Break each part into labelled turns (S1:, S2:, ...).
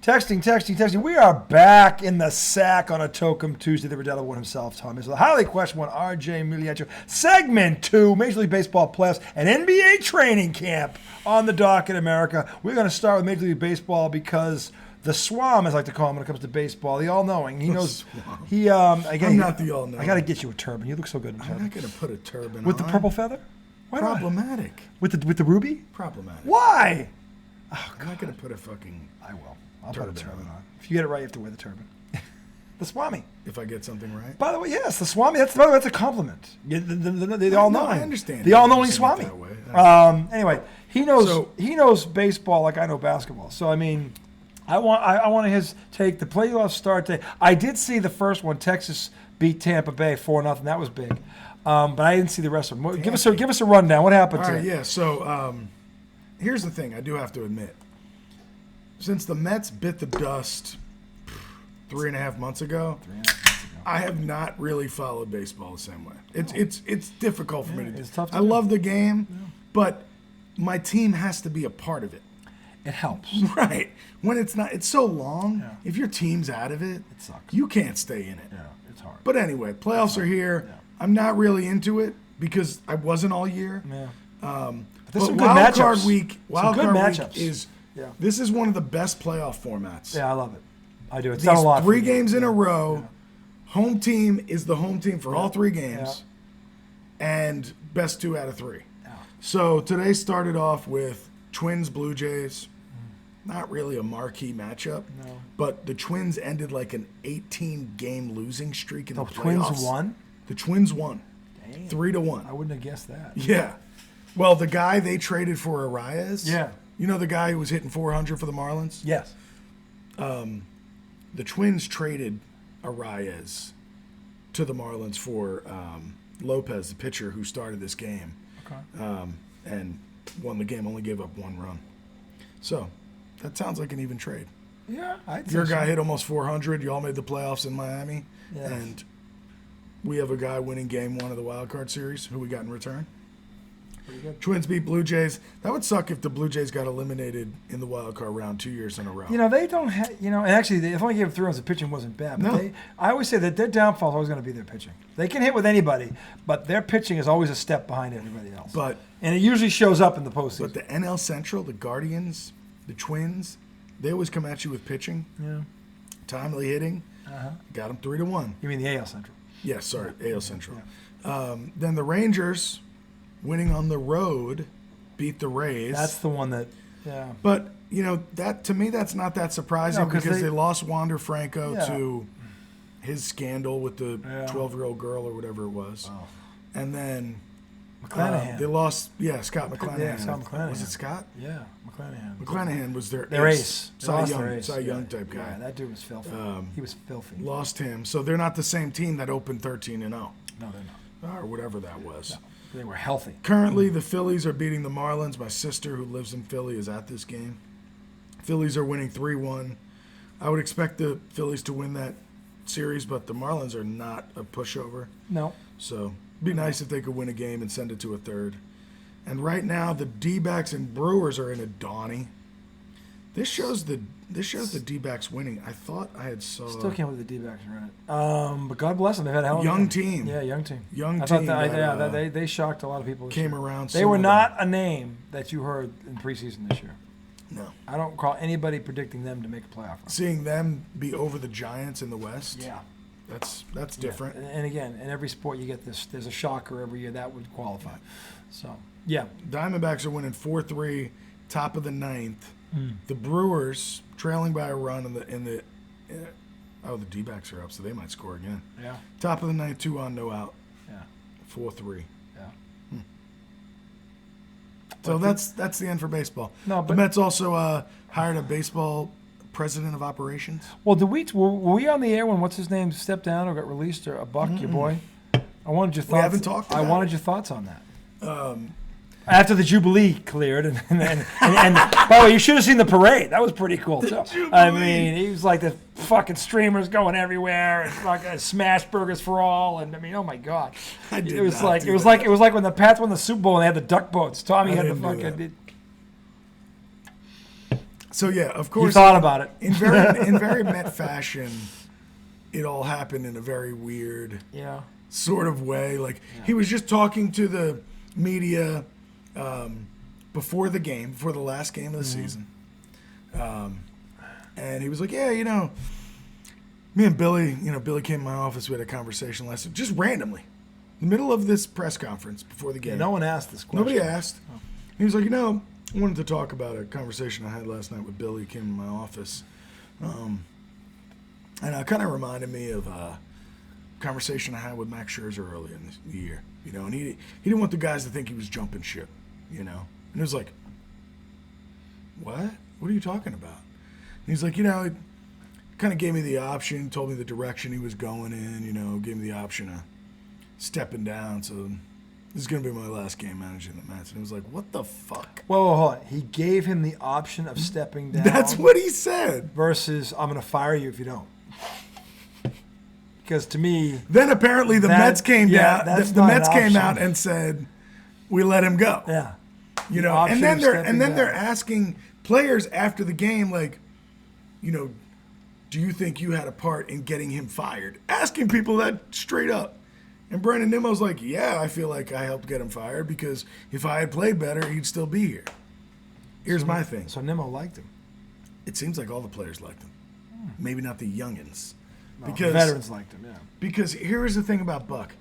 S1: Texting. We are back in the sack on a Tokum Tuesday. The Riveria one himself, Tommy. So the highly questioned one, RJ Miliacho. Segment 2, Major League Baseball playoffs and NBA training camp on the dock in America. We're going to start with Major League Baseball because the Swam, as I like to call him when it comes to baseball, the all-knowing. He knows. I'm
S2: not the all-knowing.
S1: I got to get you a turban. You look so good in a turban.
S2: I'm not going to put a turban
S1: with the purple feather. Why
S2: Problematic.
S1: Not? With the ruby?
S2: Problematic.
S1: Why?
S2: Oh, I'm not going to put a fucking.
S1: I will. I'll put a turban on. If you get it right, you have to wear the turban. The Swami.
S2: If I get something right.
S1: By the way, yes, the Swami. That's a compliment. The all-knowing.
S2: I understand.
S1: The all-knowing Swami. Anyway, he knows.
S2: So,
S1: he knows baseball like I know basketball. So I mean, I want his take. The playoff start day. I did see the first one. Texas beat Tampa Bay 4-0. That was big. But I didn't see the rest of them. Give us a rundown. What happened
S2: today?
S1: today?
S2: Yeah. So here's the thing. I do have to admit. Since the Mets bit the dust 3.5 months ago, I have not really followed baseball the same way. It's difficult for me to do.
S1: It's tough to
S2: I love the game, but my team has to be a part of it.
S1: It helps.
S2: Right. When it's not, it's so long. Yeah. If your team's out of it,
S1: sucks.
S2: You can't stay in it.
S1: Yeah, it's hard.
S2: But anyway, playoffs are here. Yeah. I'm not really into it because I wasn't all year.
S1: Yeah.
S2: But
S1: there's some good
S2: wild
S1: matchups.
S2: Card week, wild
S1: some good
S2: card
S1: matchups.
S2: week is. Yeah. This is one of the best playoff formats.
S1: Yeah, I love it. I do. It's
S2: These
S1: done a lot.
S2: 3 games in a row. Yeah. Home team is the home team for all 3 games. Yeah. And best 2 out of 3. Yeah. So today started off with Twins Blue Jays. Not really a marquee matchup. No. But the Twins ended like an 18-game losing streak in the playoffs.
S1: Twins won?
S2: The Twins won.
S1: Dang.
S2: 3-1.
S1: I wouldn't have guessed that.
S2: Yeah. Well, the guy they traded for Arias.
S1: Yeah.
S2: You know the guy who was hitting 400 for the Marlins?
S1: Yes.
S2: The Twins traded Arias to the Marlins for Lopez, the pitcher who started this game.
S1: Okay.
S2: And won the game, only gave up 1 run. So that sounds like an even trade.
S1: Yeah,
S2: Your guy hit almost 400. You all made the playoffs in Miami.
S1: Yes.
S2: And we have a guy winning game 1 of the wild card series. Who we got in return? Twins beat Blue Jays. That would suck if the Blue Jays got eliminated in the wild card round 2 years in a row.
S1: They don't have, and actually, they only gave 3 runs. The pitching wasn't bad. But
S2: no.
S1: I always say that their downfall is always going to be their pitching. They can hit with anybody, but their pitching is always a step behind everybody else. And it usually shows up in the postseason.
S2: But the NL Central, the Guardians, the Twins, they always come at you with pitching.
S1: Yeah.
S2: Timely hitting.
S1: Uh-huh.
S2: Got them 3-1.
S1: You mean the AL Central?
S2: Yes, sorry, AL Central. Yeah. Then the Rangers, winning on the road, beat the Rays.
S1: That's the one that, yeah.
S2: But, that to me, that's not that surprising because they lost Wander Franco to his scandal with the 12-year-old girl or whatever it was. Oh. And then
S1: McClanahan.
S2: They lost, Scott McClanahan.
S1: Yeah, Scott McClanahan.
S2: Was it Scott?
S1: Yeah, McClanahan.
S2: McClanahan was their
S1: ace.
S2: Cy Young type guy.
S1: Yeah, that dude was filthy. He was filthy.
S2: Lost him. So they're not the same team that opened 13-0.
S1: No, they're not.
S2: Or whatever that was.
S1: No. They were healthy.
S2: Currently, the Phillies are beating the Marlins. My sister, who lives in Philly, is at this game. Phillies are winning 3-1. I would expect the Phillies to win that series, but the Marlins are not a pushover.
S1: No.
S2: So it'd be nice if they could win a game and send it to a third. And right now, the D-backs and Brewers are in a Donnie. This shows the D-backs winning. I thought I had saw.
S1: Still can't believe the D-backs are in it. But God bless them. They've had a hell of a
S2: young team.
S1: Yeah, young team.
S2: Young team.
S1: They shocked a lot of people.
S2: Came around.
S1: They were not a name that you heard in preseason this year.
S2: No.
S1: I don't recall anybody predicting them to make a playoff run.
S2: Seeing them be over the Giants in the West.
S1: Yeah.
S2: That's different.
S1: Yeah. And again, in every sport you get this. There's a shocker every year that would qualify. So yeah.
S2: Diamondbacks are winning 4-3, top of the 9th. The Brewers trailing by a run the D-backs are up, so they might score again.
S1: Yeah.
S2: Top of the 9th, 2 on, no out.
S1: Yeah.
S2: 4-3.
S1: Yeah.
S2: So that's the end for baseball.
S1: No, but
S2: the Mets also hired a baseball president of operations.
S1: Well, were we on the air when what's his name stepped down or got released, or Buck, your boy? I wanted your thoughts.
S2: We haven't talked about
S1: I wanted your thoughts on that. After the Jubilee cleared, and by the way, you should have seen the parade. That was pretty cool too. I mean, he was like the fucking streamers going everywhere, and fucking smash burgers for all, and I mean, oh my god, it was like when the Pats won the Super Bowl and they had the duck boats. Tommy had the fucking.
S2: So yeah, of
S1: You
S2: course,
S1: thought about it.
S2: in very Met fashion, it all happened in a very weird
S1: Yeah.
S2: sort of way. Like he was just talking to the media before the last game of the season, and he was like, "Yeah, me and Billy, Billy came to my office. We had a conversation last night, just randomly, in the middle of this press conference before the game.
S1: Yeah, no one asked this question.
S2: Nobody asked. Oh. He was like, I wanted to talk about a conversation I had last night with Billy. He came to my office, and it kind of reminded me of a conversation I had with Max Scherzer early in the year. And he didn't want the guys to think he was jumping ship. And it was like, what? What are you talking about? And he's like, he kind of gave me the option, told me the direction he was going in, gave me the option of stepping down. So this is going to be my last game managing the Mets. And it was like, what the fuck?
S1: Whoa, hold on. He gave him the option of stepping down.
S2: That's what he said.
S1: Versus, I'm going to fire you if you don't. Because to me...
S2: Then apparently the Mets came down. The Mets came out and said, we let him go.
S1: Yeah.
S2: And then they're asking players after the game, like, do you think you had a part in getting him fired? Asking people that straight up. And Brandon Nimmo's like, yeah, I feel like I helped get him fired because if I had played better, he'd still be here. Here's my thing.
S1: So Nimmo liked him.
S2: It seems like all the players liked him. Maybe not the youngins.
S1: Well,
S2: because
S1: the veterans liked him, yeah.
S2: Because here is the thing about Buck.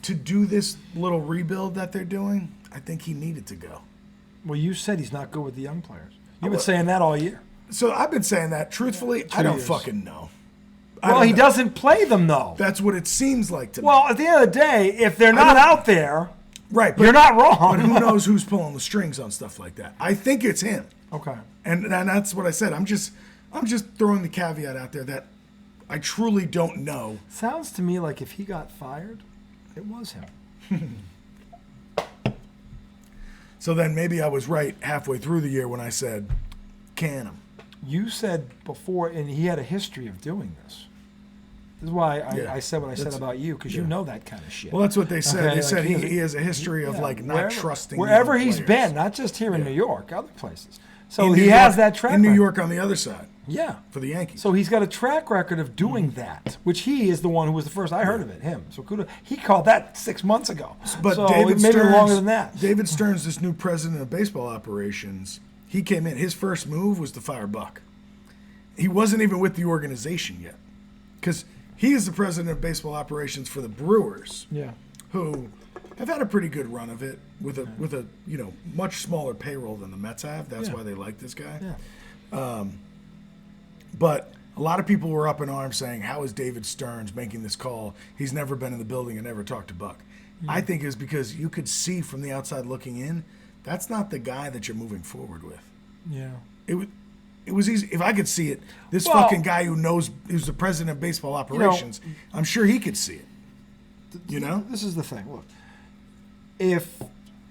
S2: To do this little rebuild that they're doing, I think he needed to go.
S1: Well, you said he's not good with the young players. You've been saying that all year.
S2: So I've been saying that. Truthfully, I don't fucking know.
S1: Well, he doesn't play them, though.
S2: That's what it seems like to me.
S1: Well, at the end of the day, if they're not out there,
S2: right,
S1: you're not wrong.
S2: But who knows who's pulling the strings on stuff like that? I think it's him.
S1: Okay.
S2: And that's what I said. I'm just throwing the caveat out there that I truly don't know.
S1: Sounds to me like if he got fired, it was him.
S2: So then maybe I was right halfway through the year when I said, can him.
S1: You said before, and he had a history of doing this. This is why I said what I said about you, because you know that kind of shit.
S2: Well, that's what they said.
S1: Okay,
S2: they said he has a history of not trusting
S1: wherever
S2: young
S1: he's
S2: players.
S1: been, not just here in New York, other places. So
S2: In
S1: he
S2: New
S1: has
S2: York-
S1: that track
S2: in New
S1: record.
S2: York on the other side.
S1: Yeah.
S2: For the Yankees.
S1: So he's got a track record of doing that, which he is the one who was the first. I heard of it, him. So kudos. He called that 6 months ago.
S2: But
S1: so
S2: David
S1: maybe
S2: Stearns,
S1: longer than that.
S2: David Stearns, this new president of baseball operations, he came in. His first move was to fire Buck. He wasn't even with the organization yet, because he is the president of baseball operations for the Brewers, who have had a pretty good run of it with a much smaller payroll than the Mets have. That's why they like this guy.
S1: Yeah.
S2: But a lot of people were up in arms saying, how is David Stearns making this call? He's never been in the building and never talked to Buck. I think it's because you could see from the outside looking in, that's not the guy that you're moving forward with.
S1: Yeah.
S2: It was easy. If I could see it, this fucking guy who's the president of baseball operations, I'm sure he could see it.
S1: This is the thing. Look,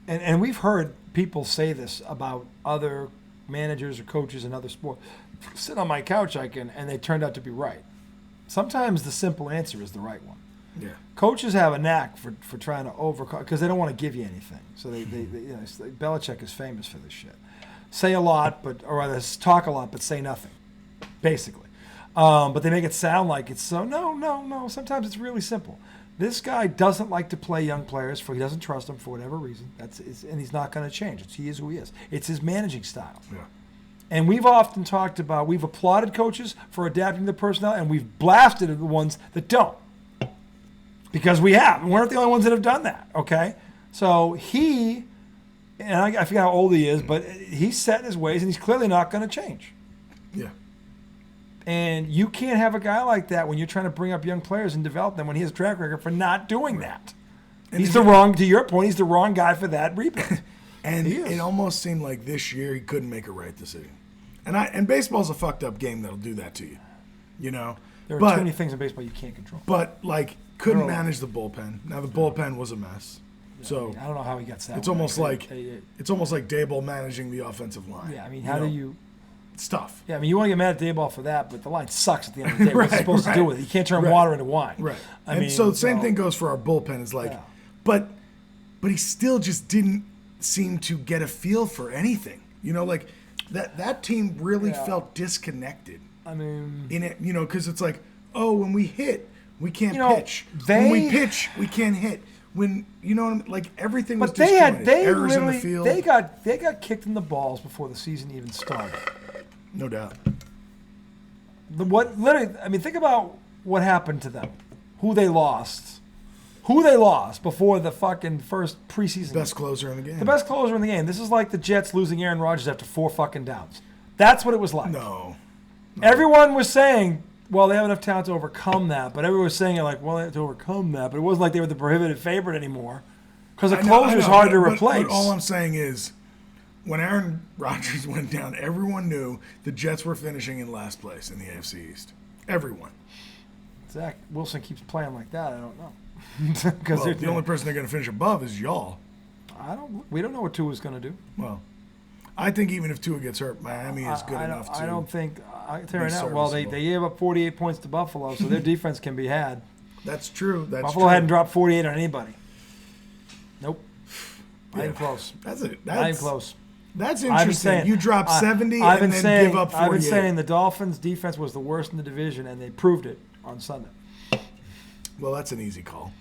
S1: and we've heard people say this about other managers or coaches in other sports. Sit on my couch, and they turned out to be right. Sometimes the simple answer is the right one.
S2: Yeah.
S1: Coaches have a knack for trying to overcome, because they don't want to give you anything. So Belichick is famous for this shit. Say a lot, or rather talk a lot, but say nothing, basically. But they make it sound like it's so. No. Sometimes it's really simple. This guy doesn't like to play young players. He doesn't trust them for whatever reason. And he's not going to change. He is who he is. It's his managing style.
S2: Yeah.
S1: And we've often talked about, we've applauded coaches for adapting to personnel, and we've blasted the ones that don't. Because we have. We're not the only ones that have done that, okay? So and I forget how old he is, but he's set in his ways, and he's clearly not going to change.
S2: Yeah.
S1: And you can't have a guy like that when you're trying to bring up young players and develop them when he has a track record for not doing that. And he's to your point, he's the wrong guy for that rebuild.
S2: And it almost seemed like this year he couldn't make a right decision. And baseball's a fucked up game that'll do that to you.
S1: There are too many things in baseball you can't control.
S2: But couldn't manage the bullpen. Now the bullpen was a mess.
S1: Yeah,
S2: so
S1: I don't know how he gets that.
S2: It's almost like Daboll managing the offensive line.
S1: Yeah, I mean, how do you?
S2: It's tough.
S1: Yeah, I mean, you want to get mad at Daboll for that, but the line sucks at the end of the day. What's he supposed to do with it? You can't turn water into wine.
S2: Right.
S1: So
S2: the same thing goes for our bullpen. It's but he still just didn't seem to get a feel for anything. that team really felt disconnected.
S1: I mean,
S2: in it, because it's like, oh, when we hit, we can't pitch.
S1: When
S2: we pitch, we can't hit. When what I mean? Like everything was
S1: but they
S2: disjointed.
S1: literally
S2: in the field.
S1: they got kicked in the balls before the season even started.
S2: No doubt.
S1: Think about what happened to them, who they lost before the fucking first preseason.
S2: Best closer in the game.
S1: The best closer in the game. This is like the Jets losing Aaron Rodgers after 4 fucking downs. That's what it was like.
S2: No.
S1: Everyone was saying, well, they have enough talent to overcome that, but everyone was saying it like, well, they have to overcome that, but it wasn't like they were the prohibitive favorite anymore because the closer's hard to replace.
S2: But all I'm saying is, when Aaron Rodgers went down, everyone knew the Jets were finishing in last place in the AFC East. Everyone.
S1: Zach Wilson keeps playing like that. I don't know.
S2: Well, the only person they're going to finish above is y'all.
S1: We don't know what Tua's going to do.
S2: Well, I think even if Tua gets hurt, Miami is good enough to.
S1: I don't think. I tell you right now. Well, they gave up 48 points to Buffalo, so their defense can be had.
S2: That's true.
S1: Buffalo hadn't dropped 48 on anybody. Nope. Not even close.
S2: Not
S1: even close.
S2: That's interesting. You drop 70 and then give up 48.
S1: I've been saying the Dolphins' defense was the worst in the division, and they proved it on Sunday.
S2: Well, that's an easy call.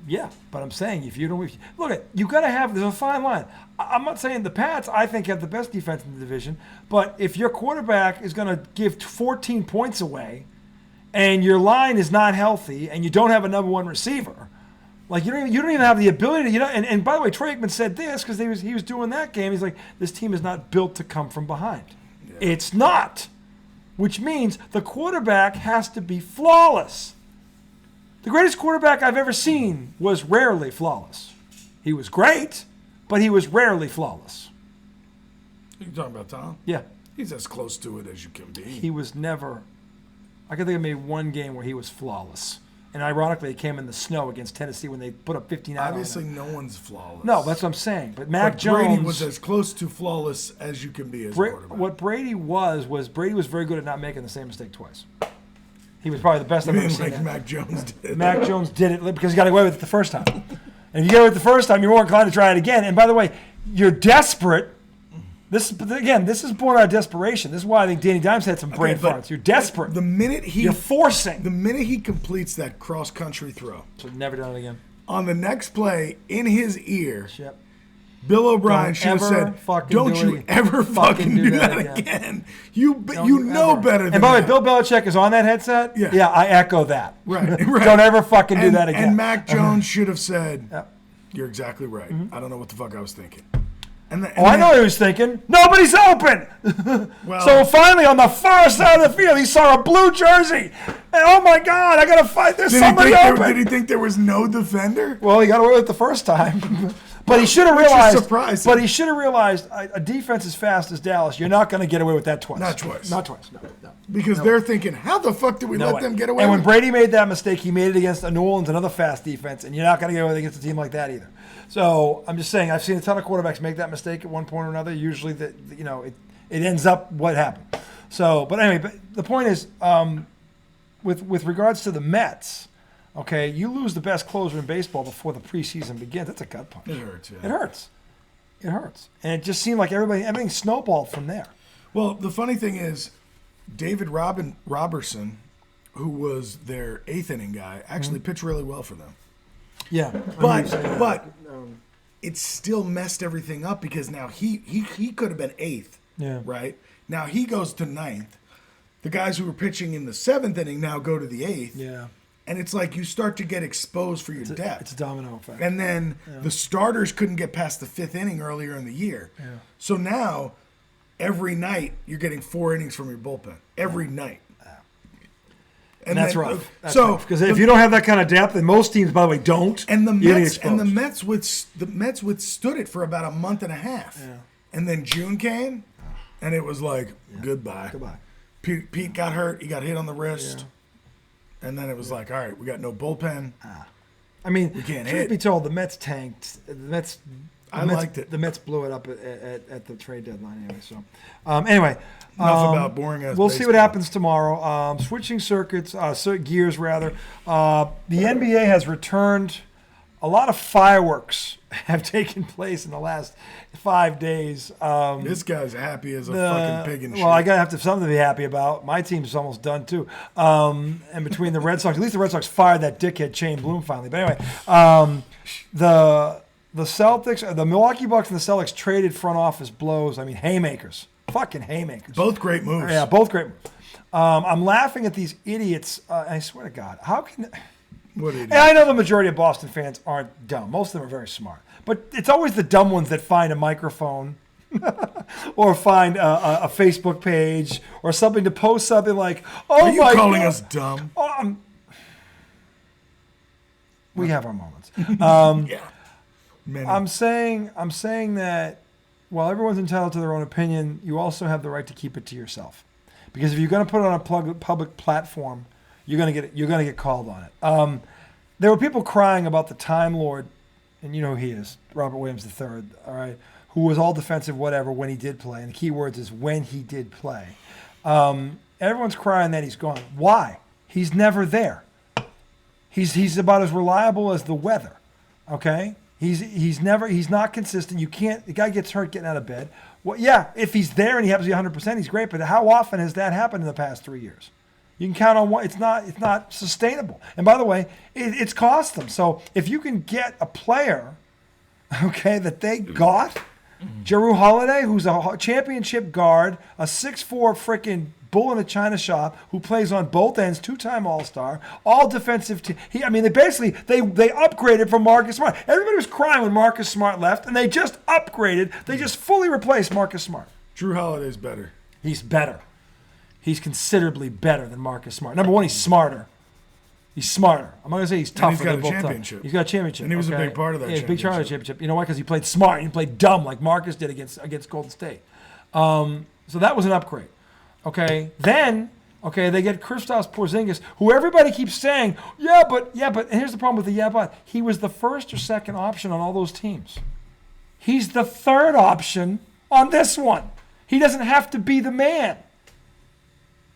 S1: Yeah, but I'm saying if you don't look, you got to have. There's a fine line. I'm not saying the Pats, I think, have the best defense in the division, but if your quarterback is going to give 14 points away, and your line is not healthy, and you don't have a number one receiver, like you don't even have the ability to, And by the way, Troy Aikman said this because he was doing that game. He's like, this team is not built to come from behind. Yeah. It's not, which means the quarterback has to be flawless. The greatest quarterback I've ever seen was rarely flawless. He was great, but he was rarely flawless.
S2: You talking about Tom?
S1: Yeah.
S2: He's as close to it as you can be.
S1: He was never. I can think of maybe one game where he was flawless. And ironically, it came in the snow against Tennessee when they put up 59
S2: Obviously,
S1: on him.
S2: no one's flawless.
S1: No, that's what I'm saying. But Mac Jones.
S2: Brady was as close to flawless as you can be as a quarterback.
S1: What Brady was Brady was very good at not making the same mistake twice. He was probably the best I've ever seen.
S2: Like Mac Jones did.
S1: Mac Jones did it because he got away with it the first time. And if you get away with it the first time, you're more inclined to try it again. And by the way, you're desperate. This is born out of desperation. This is why I think Danny Dimes had some brain farts. You're desperate. You're forcing.
S2: The minute he completes that cross-country throw.
S1: So never done it again.
S2: On the next play, in his ear,
S1: yep.
S2: Bill O'Brien should have said, "Don't you ever fucking do that again. You know better than that."
S1: And by the way, Bill Belichick is on that headset.
S2: Yeah,
S1: I echo that.
S2: Right.
S1: Don't ever fucking do that again.
S2: And Mac Jones should have said, "You're exactly right. I don't know what the fuck I was thinking."
S1: I know what he was thinking. Nobody's open. So finally, on the far side of the field, he saw a blue jersey. And oh my God, I gotta fight. There's somebody open.
S2: Did he think there was no defender?
S1: Well, he got away with it the first time. But he should have realized.
S2: Surprising.
S1: But he should have realized a defense as fast as Dallas, you're not going to get away with that twice.
S2: Not twice.
S1: No.
S2: Because they're thinking, how the fuck did we let them get away?
S1: And
S2: with
S1: when Brady made that mistake, he made it against New Orleans, another fast defense, and you're not going to get away against a team like that either. So I'm just saying, I've seen a ton of quarterbacks make that mistake at one point or another. Usually, it ends up what happened. So, but anyway, the point is, with regards to the Mets. Okay, you lose the best closer in baseball before the preseason begins. That's a gut punch.
S2: It hurts, yeah.
S1: It hurts. And it just seemed like everything snowballed from there.
S2: Well, the funny thing is, David Robertson, who was their eighth inning guy, actually pitched really well for them.
S1: Yeah.
S2: But it still messed everything up because now he could have been eighth.
S1: Yeah.
S2: Right? Now he goes to ninth. The guys who were pitching in the seventh inning now go to the eighth.
S1: Yeah.
S2: And it's like you start to get exposed for your depth.
S1: It's a domino effect.
S2: And then the starters couldn't get past the fifth inning earlier in the year.
S1: Yeah.
S2: So now, every night, you're getting 4 innings from your bullpen. Every night.
S1: And that's rough. Because if you don't have that kind of depth, and most teams, by the way, don't,
S2: and the Mets withstood it for about a month and a half. Yeah. And then June came, and it was like, goodbye. Pete got hurt. He got hit on the wrist. Yeah. And then it was like, all right, we got no bullpen.
S1: I mean,
S2: we can't
S1: truth
S2: hit.
S1: be told, the Mets tanked.
S2: Liked it.
S1: The Mets blew it up at the trade deadline anyway. So, anyway.
S2: Enough about boring ass
S1: We'll
S2: baseball.
S1: see what happens tomorrow. Switching gears rather. The NBA has returned a lot of fireworks have taken place in the last 5 days.
S2: This guy's happy as a fucking pig in shit.
S1: Well, I gotta have something to be happy about. My team's almost done too. And between the Red Sox, at least the Red Sox fired that dickhead Shane Bloom finally. But anyway, the Celtics, the Milwaukee Bucks, and the Celtics traded front office blows. I mean, haymakers, fucking haymakers.
S2: Both great moves.
S1: Yeah, both great moves. I'm laughing at these idiots. I swear to God, how can?
S2: What
S1: And I know the majority of Boston fans aren't dumb. Most of them are very smart. But it's always the dumb ones that find a microphone or find a Facebook page or something to post something like, "Oh,
S2: are you
S1: my
S2: calling
S1: God.
S2: us dumb?"
S1: We have our moments.
S2: Yeah. Many.
S1: I'm saying that while everyone's entitled to their own opinion, you also have the right to keep it to yourself. Because if you're going to put it on a public platform, you're going to get called on it. There were people crying about the Time Lord, and you know who he is, Robert Williams III, all right, who was all defensive, whatever, when he did play. And the key words is when he did play. Everyone's crying that he's gone. Why? He's never there. He's about as reliable as the weather. Okay? He's not consistent. The guy gets hurt getting out of bed. Well, yeah, if he's there and he happens to be 100%, he's great. But how often has that happened in the past 3 years? You can count on one. It's not sustainable. And by the way, it's cost them. So if you can get a player, okay, that they got, Jrue Holiday, who's a championship guard, a 6'4" freaking bull in a china shop who plays on both ends, 2-time All-Star, all defensive. They upgraded from Marcus Smart. Everybody was crying when Marcus Smart left, and they just upgraded. They just fully replaced Marcus Smart.
S2: Jrue Holiday's better.
S1: He's better. He's considerably better than Marcus Smart. Number one, he's smarter. He's smarter. I'm not going to say he's tougher.
S2: And he's got
S1: than
S2: a
S1: both
S2: championship.
S1: He's got a championship.
S2: And he was a big part of that
S1: championship. Yeah, big part of the championship. You know why? Because he played smart. He played dumb like Marcus did against Golden State. So that was an upgrade. Okay. Then, they get Kristaps Porzingis, who everybody keeps saying, yeah, but, and here's the problem with the but. He was the first or second option on all those teams. He's the third option on this one. He doesn't have to be the man.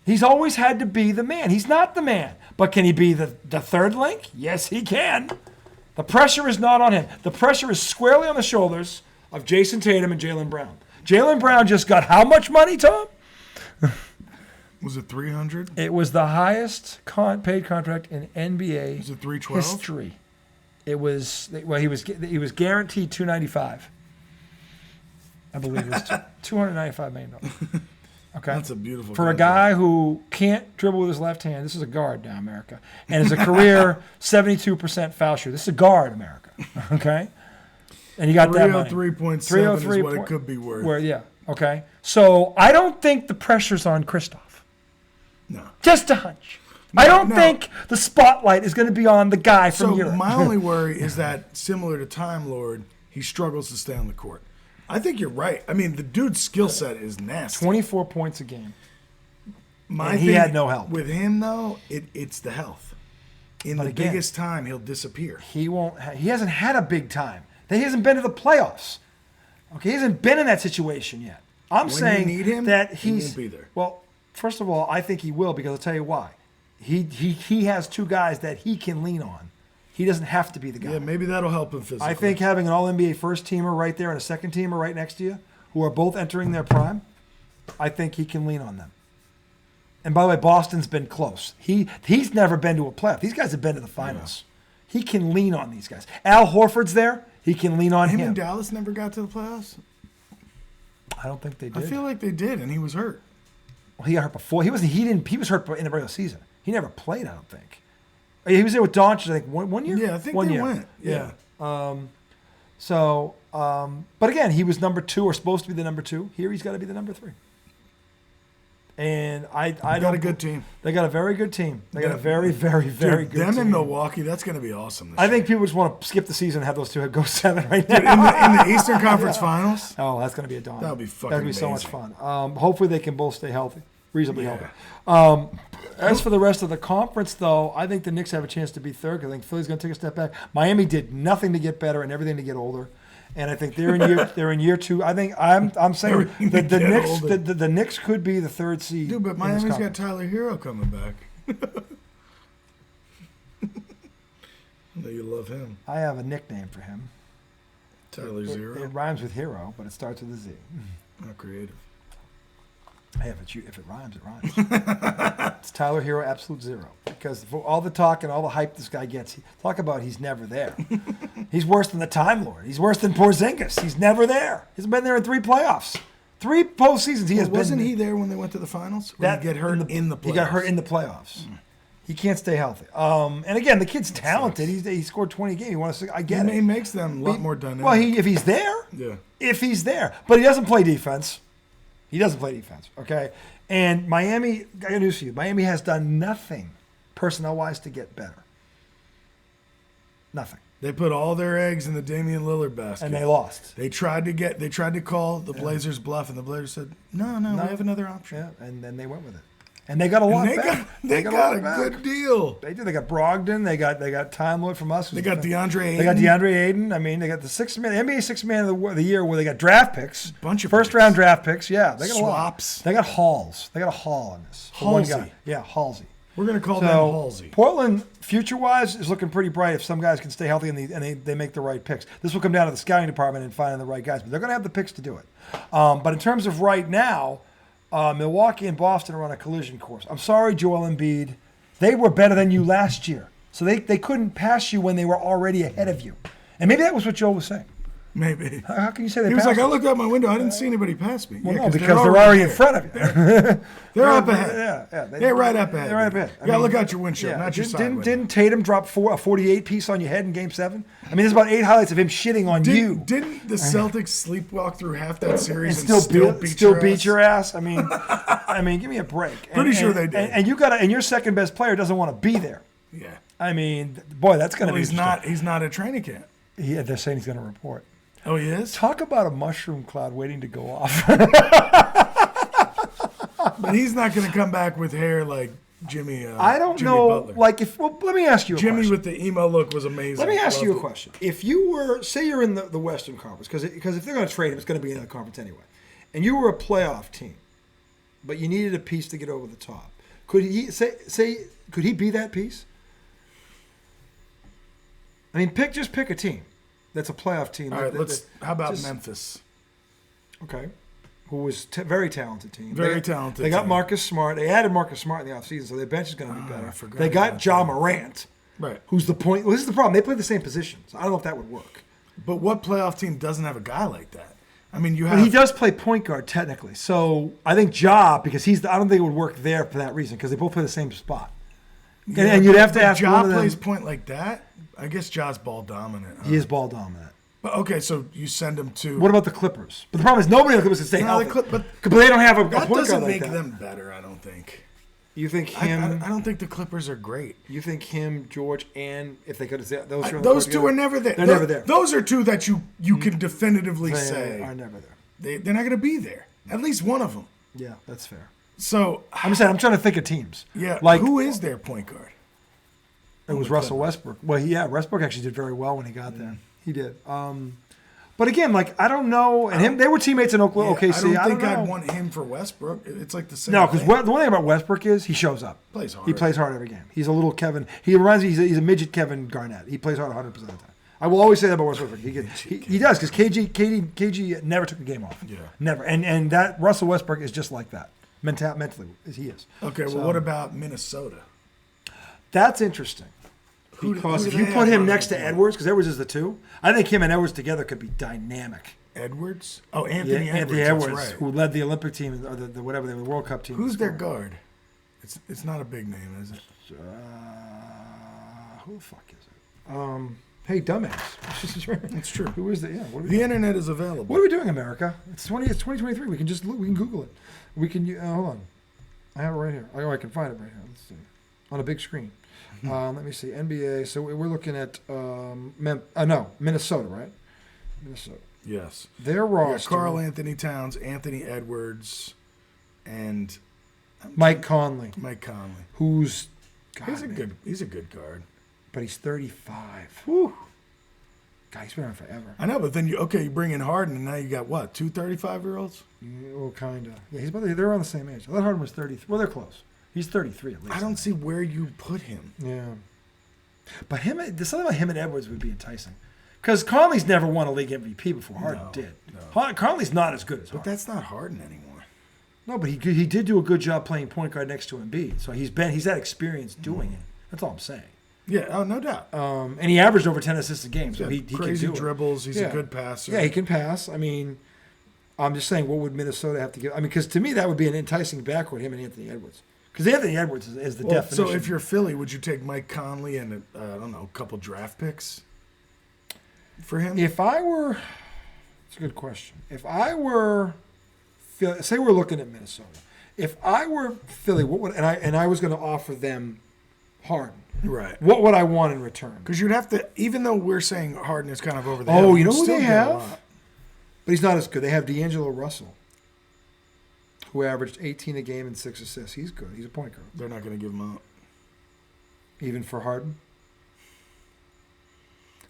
S1: He's always had to be the man. He's not the man. But can he be the third link? Yes, he can. The pressure is not on him. The pressure is squarely on the shoulders of Jason Tatum and Jaylen Brown. Jaylen Brown just got how much money, Tom?
S2: Was it 300?
S1: It was the highest paid contract in NBA
S2: Was it 312?
S1: history. It was, he was guaranteed $295. I believe it was $295 million. Okay.
S2: That's a beautiful
S1: For a
S2: contract.
S1: guy who can't dribble with his left hand, this is a guard now, America, and is a career 72% foul shooter. This is a guard, America. Okay, and you got that money.
S2: 303.7 is what it could be worth.
S1: Yeah. Okay. So I don't think the pressure's on Kristoff.
S2: No.
S1: Just a hunch. I don't think the spotlight is going to be on the guy from
S2: So
S1: Europe.
S2: my only worry is that, similar to Time Lord, he struggles to stay on the court. I think you're right. I mean, the dude's skill set is nasty.
S1: 24 points a game.
S2: And
S1: he had no help.
S2: With him, though, it's the health. In the biggest time, he'll disappear.
S1: He won't. He hasn't had a big time. He hasn't been to the playoffs. Okay, he hasn't been in that situation yet. I'm saying
S2: you need him,
S1: that
S2: he
S1: he's
S2: won't be there.
S1: Well, first of all, I think he will because I'll tell you why. He has two guys that he can lean on. He doesn't have to be the guy.
S2: Yeah, maybe that'll help him physically.
S1: I think having an All-NBA first-teamer right there and a second-teamer right next to you, who are both entering their prime, I think he can lean on them. And by the way, Boston's been close. He's never been to a playoff. These guys have been to the finals. Yeah. He can lean on these guys. Al Horford's there. He can lean on him.
S2: Him and Dallas never got to the playoffs?
S1: I don't think they did.
S2: I feel like they did, and he was hurt.
S1: Well, he got hurt before. He was hurt in the regular season. He never played, I don't think. He was there with Doncic, I think, one year?
S2: Yeah, I think
S1: one
S2: they
S1: year.
S2: went. Yeah.
S1: But again, he was number 2 or supposed to be the number 2. Here he's got to be the number 3. And I
S2: got a good team.
S1: They got a very good team. They got a very, very, very good team.
S2: Them in Milwaukee, that's going to be awesome.
S1: I think people just want to skip the season and have those two go 7 right now.
S2: Dude, in the Eastern Conference Finals?
S1: Oh, that's going to be a dawn.
S2: That'll be fucking
S1: That'll be so much
S2: amazing.
S1: fun. Hopefully they can both stay healthy, reasonably healthy. As for the rest of the conference, though, I think the Knicks have a chance to be third. I think Philly's going to take a step back. Miami did nothing to get better and everything to get older. And I think they're in year 2. I think I'm saying that the Knicks could be the 3rd seed.
S2: Dude, but Miami's got Tyler Hero coming back. No, you love him.
S1: I have a nickname for him.
S2: Tyler Zero.
S1: It rhymes with hero, but it starts with a Z.
S2: Not creative.
S1: Hey, if it rhymes, it rhymes. It's Tyler Hero Absolute Zero. Because for all the talk and all the hype this guy gets, talk about he's never there. He's worse than the Time Lord. He's worse than Porzingis. He's never there. He's been there in 3 playoffs. 3 postseasons he has been.
S2: Wasn't he there when they went to the finals? Or did he get hurt in the playoffs?
S1: He got hurt in the playoffs. He can't stay healthy. And again, the kid's talented. He scored 20 games. I get it.
S2: He makes them a lot more dynamic.
S1: Well, if he's there.
S2: Yeah.
S1: If he's there. But he doesn't play defense. He doesn't play defense, okay? And Miami, I got news for you. Miami has done nothing personnel-wise to get better. Nothing.
S2: They put all their eggs in the Damian Lillard basket.
S1: And they lost.
S2: They tried to call the Blazers bluff, and the Blazers said, no, we have another option.
S1: Yeah, and then they went with it. And they got a lot back.
S2: They got a good deal.
S1: They did. They got Brogdon. They got Time Lord from us.
S2: They got DeAndre Ayton.
S1: They got DeAndre Ayton. I mean, they got the NBA sixth man of the year where they got draft picks.
S2: Bunch of
S1: first-round draft picks. Yeah, they got
S2: swaps.
S1: They got hauls. They got a haul on this.
S2: Halsey.
S1: Yeah, Halsey.
S2: We're going to call them Halsey.
S1: Portland, future-wise, is looking pretty bright if some guys can stay healthy and they make the right picks. This will come down to the scouting department and finding the right guys, but they're going to have the picks to do it. But in terms of right now, Milwaukee and Boston are on a collision course. I'm sorry, Joel Embiid. They were better than you last year. So they couldn't pass you when they were already ahead of you. And maybe that was what Joel was saying.
S2: Maybe.
S1: How can you say they
S2: He was
S1: passed
S2: like,
S1: you?
S2: I looked out my window. I didn't see anybody pass me.
S1: Well, no, because they're already in front of you.
S2: They're up ahead.
S1: Yeah.
S2: They're right up ahead.
S1: They're right up ahead.
S2: You got to look out your windshield, not your side window.
S1: Didn't Tatum drop a 48 piece on your head in Game 7? I mean, there's about 8 highlights of him shitting on you.
S2: Didn't the Celtics sleepwalk through half that series
S1: and still beat your
S2: ass?
S1: I mean, give me a break.
S2: Pretty sure they did.
S1: And your second best player doesn't want to be there.
S2: Yeah.
S1: I mean, boy, that's going to be interesting.
S2: He's not at training camp.
S1: Yeah, they're saying he's going to report.
S2: Oh, he is?
S1: Talk about a mushroom cloud waiting to go off.
S2: But he's not going to come back with hair like Jimmy.
S1: I don't
S2: Jimmy
S1: know.
S2: Butler.
S1: Let me ask you a question.
S2: Jimmy with the emo look was amazing.
S1: Let me ask you a question. If you were, say you're in the Western Conference, because if they're going to trade him, it's going to be in that conference anyway, and you were a playoff team, but you needed a piece to get over the top, could he could he be that piece? I mean, pick a team that's a playoff team.
S2: All right, how about Memphis?
S1: Okay. Who was very talented team.
S2: Very talented.
S1: They got Marcus Smart. They added Marcus Smart in the offseason, so their bench is going to be better. They got Ja Morant,
S2: right?
S1: Who's the point? Well, this is the problem. They play the same positions. I don't know if that would work.
S2: But what playoff team doesn't have a guy like that? I mean, you have.
S1: But he does play point guard technically, so I think Ja, because I don't think it would work there for that reason because they both play the same spot.
S2: Yeah,
S1: and you'd have to ask
S2: Ja
S1: one of them.
S2: plays point like that. I guess Ja's ball dominant. Huh?
S1: He is ball dominant.
S2: But okay, so you send him to.
S1: What about the Clippers? But the problem is nobody on the Clippers can stay healthy.
S2: But
S1: they don't have a
S2: that
S1: point
S2: doesn't
S1: guard like
S2: make
S1: that.
S2: them better. I don't think.
S1: You think him?
S2: I don't think the Clippers are great.
S1: You think him, George, and if they could have
S2: those two are never there.
S1: They're never there.
S2: Those are two that you can definitively say
S1: are never there.
S2: They're not going to be there. At least one of them.
S1: Yeah, that's fair.
S2: So
S1: I'm trying to think of teams.
S2: Yeah,
S1: like
S2: who is their point guard?
S1: It was Russell Westbrook. Well, Westbrook actually did very well when he got there. He did. But again, I don't know. And they were teammates in OKC.
S2: I don't think I'd want him for Westbrook. It's like the same.
S1: No, because the one thing about Westbrook is he shows up.
S2: Plays hard.
S1: He plays hard every game. He's a little Kevin. He reminds me. He's a midget Kevin Garnett. He plays hard 100% of the time. I will always say that about Westbrook. He does because KG never took a game off.
S2: Yeah.
S1: Never. And that Russell Westbrook is just like that. Mentally, he is.
S2: Okay. Well, what about Minnesota?
S1: That's interesting. Because if you put him next to Edwards, because Edwards is the 2, I think him and Edwards together could be dynamic.
S2: Edwards? Oh, Anthony Edwards.
S1: Anthony Edwards,
S2: that's right.
S1: Who led the Olympic team, or the whatever, the World Cup team.
S2: Who's their guard? It's not a big name, is it?
S1: Who the fuck is it? Hey, dumbass.
S2: It's true.
S1: Who is it? Yeah.
S2: The internet is available.
S1: What are we doing, America? It's 2023. We can just we can Google it. We can hold on. I have it right here. I can find it right here. Let's see. On a big screen. Let me see. NBA. So we're looking at Minnesota, right? Minnesota.
S2: Yes.
S1: Their roster.
S2: Karl Anthony Towns, Anthony Edwards, and
S1: Mike Conley. Who's
S2: he's a good guard.
S1: But he's 35. Whew. God, he's been around forever.
S2: I know, but then you bring in Harden, and now you got what? 2 35-year-olds?
S1: Well, kind of. Yeah, they're around the same age. I thought Harden was 33. Well, they're close. He's 33 at least.
S2: I don't see where you put him.
S1: Yeah. But there's something about him and Edwards would be enticing. Because Conley's never won a league MVP before Harden did. No. Conley's not as good as Harden.
S2: But that's not Harden anymore.
S1: No, but he did do a good job playing point guard next to Embiid. So he's had experience doing it. That's all I'm saying.
S2: Yeah, oh, no doubt.
S1: And he averaged over 10 assists a game, so he
S2: crazy
S1: can do
S2: dribbles.
S1: It.
S2: He's a good passer.
S1: Yeah, he can pass. I mean, I'm just saying, what would Minnesota have to give? I mean, because to me, that would be an enticing backcourt, him and Anthony Edwards. Because Anthony Edwards is the definition.
S2: So if you're Philly, would you take Mike Conley and, I don't know, a couple draft picks for him?
S1: If I were, it's a good question. If I were, say we're looking at Minnesota. If I were Philly, what would and I was going to offer them Harden.
S2: Right.
S1: What would I want in return?
S2: Because you'd have to, even though we're saying Harden is kind of over the
S1: Oh,
S2: head,
S1: you know who they have? But he's not as good. They have D'Angelo Russell, who averaged 18 a game and 6 assists. He's good. He's a point guard.
S2: They're not going to give him up.
S1: Even for Harden?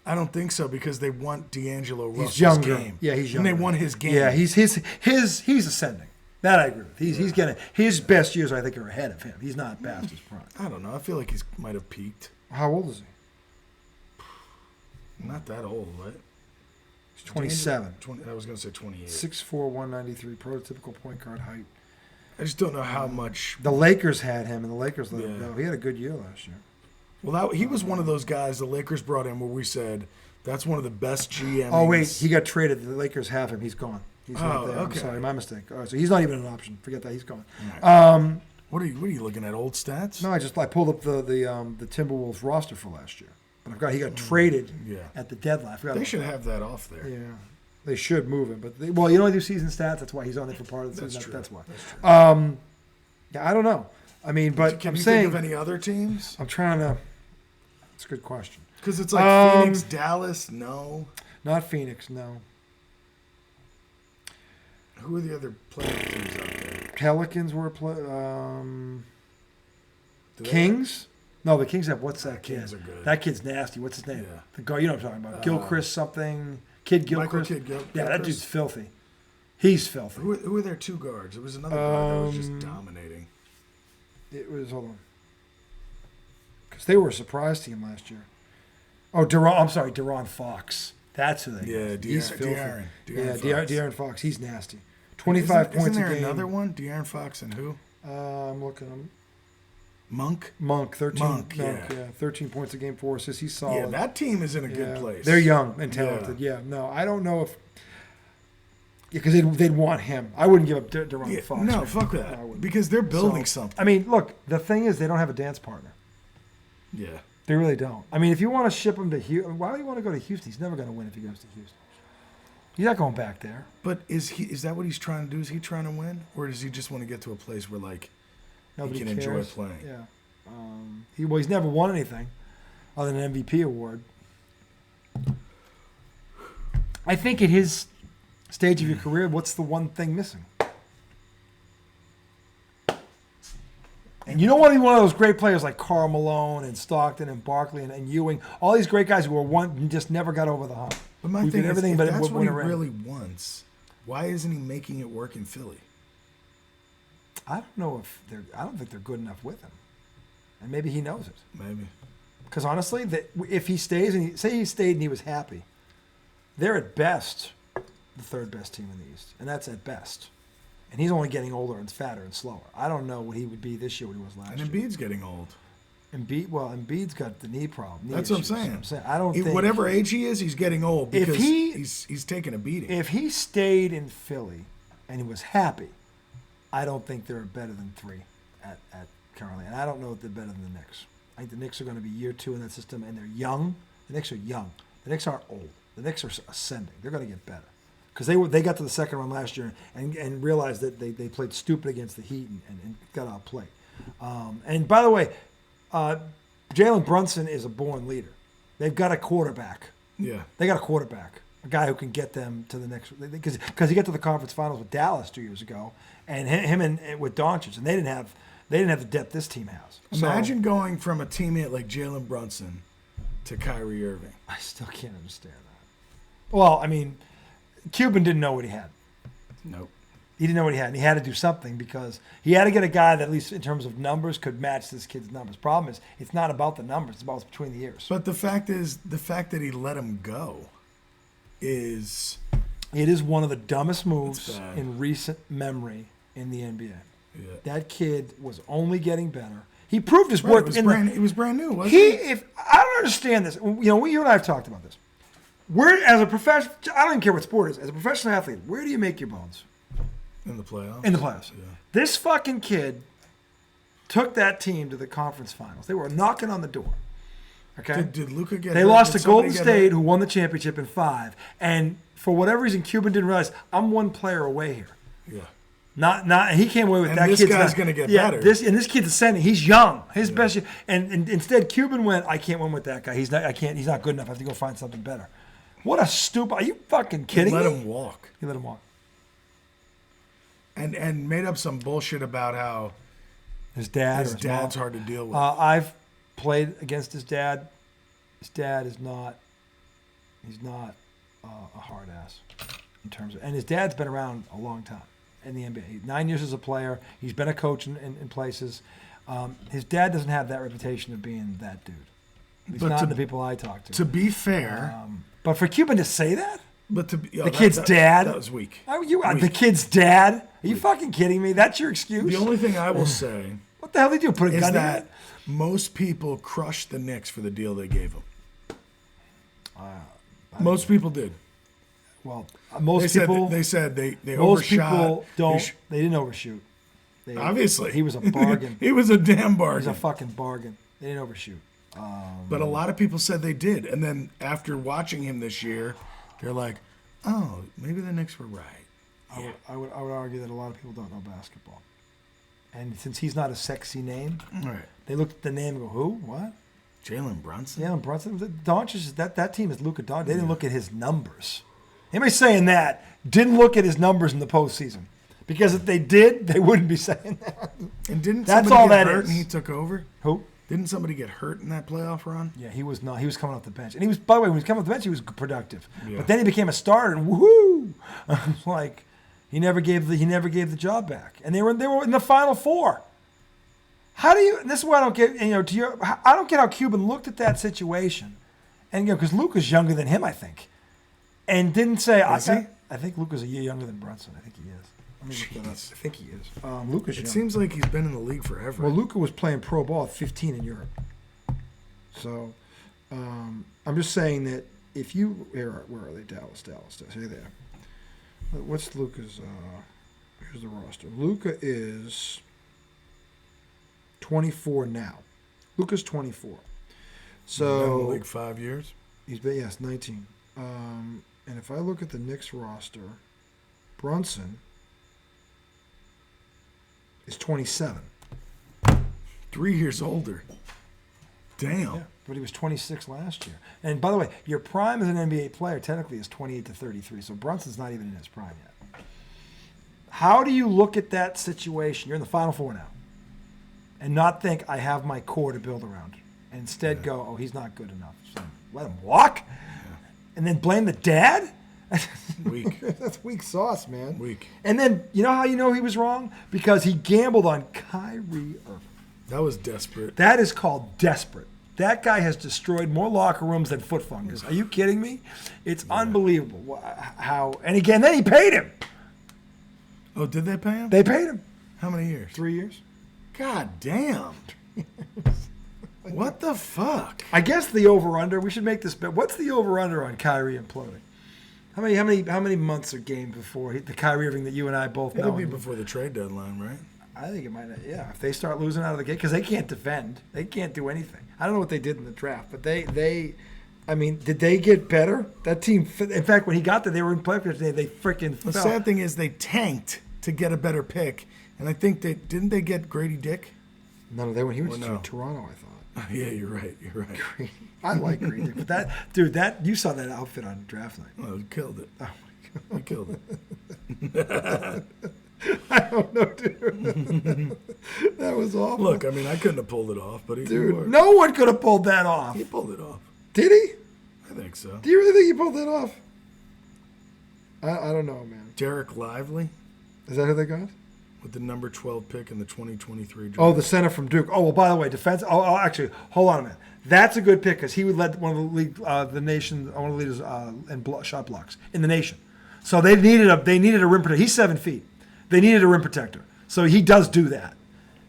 S2: I don't think so because they want D'Angelo Russell's
S1: He's younger.
S2: game.
S1: Yeah, he's younger.
S2: And they want his game.
S1: Yeah, he's ascending. That I agree with. He's getting his best years. I think are ahead of him. He's not past his prime.
S2: I don't know. I feel like he might have peaked.
S1: How old is he?
S2: Not that old, right?
S1: He's 27.
S2: I was going to say 28.
S1: 6'4", 193, prototypical point guard height.
S2: I just don't know how much.
S1: The Lakers had him, and the Lakers let him go. He had a good year last year.
S2: Well, he was one of those guys the Lakers brought in where we said that's one of the best GMs.
S1: Oh wait, he got traded. The Lakers have him. He's gone. He's not there.
S2: Okay.
S1: I'm sorry, my mistake. All right, so he's not even an option. Forget that. He's gone.
S2: Right. What are you looking at? Old stats?
S1: No, I pulled up the Timberwolves roster for last year, but he got traded at the deadline. I forgot
S2: they should have that off there.
S1: Yeah, they should move him, but you don't do season stats. That's why he's on there for part of the season.
S2: True.
S1: That's why.
S2: That's true.
S1: Yeah, I don't know. I mean, but
S2: can
S1: I'm
S2: you
S1: saying,
S2: think of any other teams?
S1: I'm trying to. It's a good question.
S2: Because it's like Phoenix, Dallas, no.
S1: Not Phoenix, no.
S2: Who are the other playoff teams out there?
S1: Pelicans were Kings? No, the Kings have what's that kid?
S2: Kings are good.
S1: That kid's nasty. What's his name?
S2: Yeah.
S1: The guy, you know what I'm talking about. Gilchrist something. Kid Gilchrist. Yeah, that dude's filthy. He's filthy.
S2: Who are their two guards? It was another guy that was just dominating.
S1: It was, hold on. Because they were a surprise team last year. Oh, De'Aaron Fox. That's who they got. He's filthy. De'Aaron Fox. He's nasty. 25 points a game.
S2: Isn't there another one? De'Aaron Fox and who?
S1: I'm looking at him.
S2: Monk,
S1: 13 points a game, 4 assists. He's solid.
S2: Yeah, that team is in a good place.
S1: They're young and talented. Yeah. No, I don't know if because they'd want him. I wouldn't give up De'Aaron Fox.
S2: No, fuck that. Because they're building something.
S1: I mean, look, the thing is they don't have a dance partner.
S2: Yeah.
S1: They really don't. I mean, if you want to ship him to Houston, why do you want to go to Houston? He's never going to win if he goes to Houston. He's not going back there.
S2: But is that what he's trying to do? Is he trying to win? Or does he just want to get to a place where, like,
S1: nobody
S2: he can
S1: cares.
S2: enjoy playing?
S1: Yeah. He's never won anything other than an MVP award. I think at his stage of your career, what's the one thing missing? And you don't want to be one of those great players like Karl Malone and Stockton and Barkley and Ewing, all these great guys who were just never got over the hump.
S2: But my thing is, if
S1: but
S2: that's what he really wants, why isn't he making it work in Philly?
S1: I don't think they're good enough with him, and maybe he knows it.
S2: Maybe.
S1: Because honestly, if he stays say he stayed and he was happy, they're at best the third best team in the East, and that's at best. And he's only getting older and fatter and slower. I don't know what he would be this year, what he was last year.
S2: And Embiid's getting old.
S1: Embiid's got the knee problem.
S2: That's what I'm saying.
S1: I don't think
S2: whatever age he is, he's getting old because he's taking a beating.
S1: If he stayed in Philly and he was happy, I don't think they're better than 3 at currently. And I don't know if they're better than the Knicks. I think the Knicks are going to be year 2 in that system, and they're young. The Knicks are young. The Knicks aren't old. The Knicks are ascending. They're going to get better. Because they got to the second round last year and realized that they played stupid against the Heat and got outplayed. And by the way, Jalen Brunson is a born leader. They've got a quarterback.
S2: Yeah.
S1: They got a quarterback, a guy who can get them to the next. Because he got to the conference finals with Dallas 2 years ago, and him and with Doncic, and they didn't have the depth this team has.
S2: Imagine going from a teammate like Jalen Brunson to Kyrie Irving.
S1: I still can't understand that. Well, I mean, Cuban didn't know what he had.
S2: Nope.
S1: He didn't know what he had, and he had to do something because he had to get a guy that, at least in terms of numbers, could match this kid's numbers. Problem is, it's not about the numbers; it's about what's between the ears.
S2: But the fact that he let him go is
S1: It is one of the dumbest moves in recent memory in the NBA.
S2: Yeah.
S1: That kid was only getting better. He proved his worth.
S2: It was brand new, wasn't it?
S1: If I don't understand this, you and I have talked about this. Where, as a professional, I don't even care what sport it is. As a professional athlete, where do you make your bones?
S2: In the playoffs.
S1: In the playoffs.
S2: Yeah.
S1: This fucking kid took that team to the conference finals. They were knocking on the door. Okay.
S2: Did Luka get?
S1: They
S2: hurt?
S1: lost
S2: Did
S1: to Golden
S2: somebody get
S1: State,
S2: hurt?
S1: who won the championship in 5. And for whatever reason, Cuban didn't realize I'm one player away here.
S2: Yeah.
S1: Not. He came away with
S2: And
S1: that.
S2: this
S1: kid's
S2: guy's
S1: not-
S2: gonna get
S1: yeah,
S2: better.
S1: This kid's ascending. He's young. His best. And instead, Cuban went. I can't win with that guy. He's not. I can't. He's not good enough. I have to go find something better. What a stupid. Are you fucking kidding
S2: Let
S1: me?
S2: him walk.
S1: He let him walk.
S2: And made up some bullshit about how
S1: His dad.
S2: his
S1: or his
S2: dad's
S1: mom.
S2: hard to deal with.
S1: I've played against his dad. His dad is not. He's not a hard ass in terms of. And his dad's been around a long time in the NBA. 9 years as a player. He's been a coach in places. His dad doesn't have that reputation of being that dude. He's
S2: But
S1: not
S2: to-
S1: the people I talk to.
S2: to be fair,
S1: But for Cuban to say that,
S2: but to be,
S1: the kid's dad.
S2: that was weak.
S1: The kid's dad. Are you fucking kidding me? That's your excuse?
S2: The only thing I will say
S1: What the hell did he do? Put a
S2: is
S1: gun in
S2: that
S1: it?
S2: most people crushed the Knicks for the deal they gave him. Most people did.
S1: Well,
S2: They
S1: most people.
S2: said they
S1: Most
S2: overshot.
S1: people don't. They didn't overshoot.
S2: Obviously,
S1: he was a bargain.
S2: He was a damn
S1: He was
S2: bargain.
S1: a fucking bargain. They didn't overshoot.
S2: But a lot of people said they did, and then after watching him this year, they're like, "Oh, maybe the Knicks were right."
S1: I would argue that a lot of people don't know basketball, and since he's not a sexy name,
S2: All right,
S1: they look at the name and go, "Who? What?"
S2: Jalen Brunson.
S1: Jalen Brunson. Doncic. That team is Luka Doncic. They didn't look at his numbers. Anybody saying that didn't look at his numbers in the postseason, because if they did, they wouldn't be saying that.
S2: And didn't
S1: That's
S2: somebody
S1: all
S2: get
S1: that
S2: hurt
S1: is.
S2: and he took over?
S1: Who?
S2: Didn't somebody get hurt in that playoff run?
S1: Yeah, he was not. He was coming off the bench, and he was. By the way, when he was coming off the bench, he was productive.
S2: Yeah.
S1: But then he became a starter, and woohoo! Like he never gave the job back, and they were in the Final Four. How do you? This is why I don't get. I don't get how Cuban looked at that situation, and because Luka's younger than him, I think, and didn't say.
S2: Is he?
S1: I think Luka's a year younger than Brunson. I think he is. Let me look that up. I think he is. Luka's
S2: It
S1: young.
S2: seems like he's been in the league forever.
S1: Well, Luka was playing pro ball at 15 in Europe. So, I'm just saying that if you where are they? Dallas. Say there. What's Luka's? Here's the roster. Luka is 24 now. Luka's 24.
S2: He's been in the
S1: So
S2: league 5 years.
S1: he's been 19. And if I look at the Knicks roster, Brunson is 27.
S2: 3 years older. Damn.
S1: Yeah, but he was 26 last year. And by the way, your prime as an NBA player technically is 28 to 33, so Brunson's not even in his prime yet. How do you look at that situation? You're in the Final Four now, and not think I have my core to build around, and instead go, oh, he's not good enough, so let him walk, and then blame the dad?
S2: Weak.
S1: That's weak sauce, man.
S2: Weak.
S1: And then you know how you know he was wrong? Because he gambled on Kyrie Irving.
S2: That was desperate.
S1: That is called desperate. That guy has destroyed more locker rooms than foot fungus. Are you kidding me? It's unbelievable how. And again, then he paid him.
S2: Oh, did they pay him?
S1: They paid him
S2: How many years?
S1: 3 years.
S2: God damn. What the fuck?
S1: I guess the over/under. We should make this bet. What's the over/under on Kyrie imploding? How many months or games before the Kyrie Irving that you and I both
S2: It'll
S1: know?
S2: be before the trade deadline, right?
S1: I think it might. Yeah, if they start losing out of the gate, because they can't defend, they can't do anything. I don't know what they did in the draft, but they. I mean, did they get better? That team. In fact, when he got there, they were in playoff today. They freaking
S2: The
S1: fell.
S2: sad thing is they tanked to get a better pick, and I think didn't they get Grady Dick?
S1: No, they went. He went
S2: Or
S1: to
S2: no?
S1: Toronto, I thought.
S2: Yeah, you're right. You're right.
S1: I like Green Day, but that you saw that outfit on draft night.
S2: Oh, he killed it. He killed it.
S1: I don't know, dude. That was awful.
S2: Look, I mean, I couldn't have pulled it off, but he
S1: dude,
S2: worked.
S1: no one could have pulled that off.
S2: He pulled it off.
S1: Did he?
S2: I think so.
S1: Do you really think he pulled that off? I don't know, man.
S2: Derek Lively.
S1: Is that who they got?
S2: with the number 12 pick in the 2023 draft.
S1: Oh, the center from Duke. Oh, well, by the way, defense. Actually, hold on a minute. That's a good pick because he would lead one of the league, the nation, one of the leaders in shot blocks in the nation. So they needed a rim protector. He's 7 feet. They needed a rim protector. So he does do that.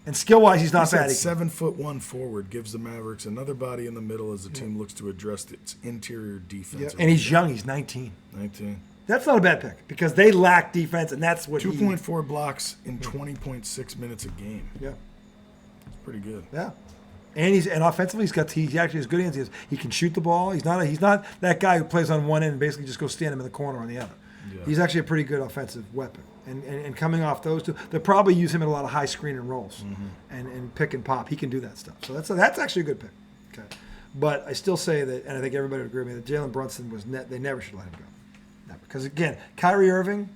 S1: And skill-wise, he's not bad.
S2: 7'1" forward gives the Mavericks another body in the middle as the team looks to address its interior defense.
S1: Yeah. And he's young. He's 19.
S2: 19.
S1: That's not a bad pick because they lack defense, and that's what
S2: 2.4 blocks in 20.6 minutes a game.
S1: Yeah.
S2: It's pretty good.
S1: Yeah. And offensively, he actually has good hands. He can shoot the ball. He's not that guy who plays on one end and basically just goes stand him in the corner on the other. Yeah. He's actually a pretty good offensive weapon. And coming off those two, they'll probably use him in a lot of high screen and rolls and pick and pop. He can do that stuff. So that's actually a good pick. Okay. But I still say that, and I think everybody would agree with me, that Jalen Brunson they never should let him go. Never. Because again, Kyrie Irving,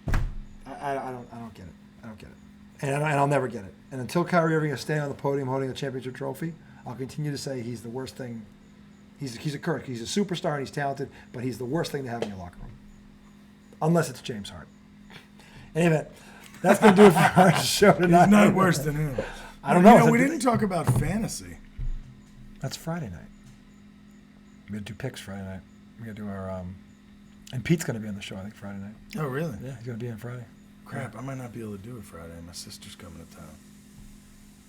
S1: I don't get it. I don't get it. And I'll never get it. And until Kyrie Irving is standing on the podium holding a championship trophy, I'll continue to say he's the worst thing. He's a Kirk. He's a superstar and he's talented, but he's the worst thing to have in your locker room. Unless it's James Harden. Anyway, that's going to do it for our show tonight.
S2: He's not worse than him.
S1: I don't know.
S2: We didn't talk about fantasy.
S1: That's Friday night. We're going to do picks Friday night. We're going to do our and Pete's going to be on the show, I think, Friday night.
S2: Oh, really?
S1: Yeah, he's going to be on Friday.
S2: Crap, I might not be able to do it Friday. My sister's coming to town.